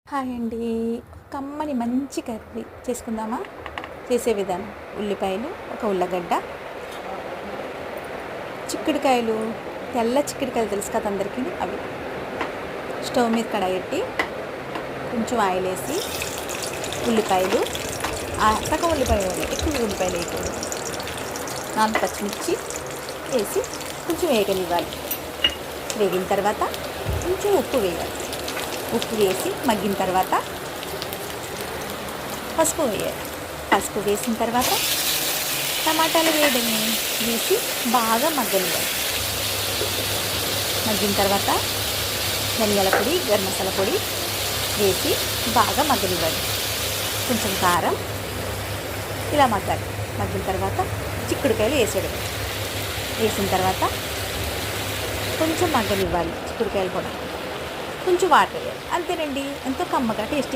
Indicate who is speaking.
Speaker 1: Hi అండి. కమ్మని మంచి కర్రీ చేసుకుందామా? చేసే విధానం: ఉల్లిపాయలు, ఒక ఉల్లగడ్డ, చిక్కుడుకాయలు, తెల్ల చిక్కుడుకాయలు తెలుసు కదా అందరికీ, అవి స్టవ్ మీద కడాయి పెట్టి కొంచెం ఆయిల్ వేసి ఉల్లిపాయలు, సగం ఉల్లిపాయ వేయాలి, ఎక్కువ ఉల్లిపాయలు వేయకూడదు. 4 పచ్చిమిర్చి వేసి కొంచెం వేగనివ్వాలి. వేగిన తర్వాత కొంచెం ఉప్పు వేయాలి. ఉప్పు వేసి మగ్గిన తర్వాత పసుపు వేయాలి. పసుపు వేసిన తర్వాత టమాటాలు వేసి బాగా మగ్గనివ్వాలి. మగ్గిన తర్వాత ధనియాల పొడి, గరం మసాలా పొడి వేసి బాగా మగ్గనివ్వాలి. కొంచెం కారం, ఇలా మగ్గాలి. మగ్గిన తర్వాత చిక్కుడుకాయలు వేసేయడం. వేసిన తర్వాత కొంచెం మగ్గనివ్వాలి. చిక్కుడుకాయలు కూడా కొంచెం వాటర్ వేయాలి. అంతేనండి, ఎంతో కమ్మగా టేస్టీ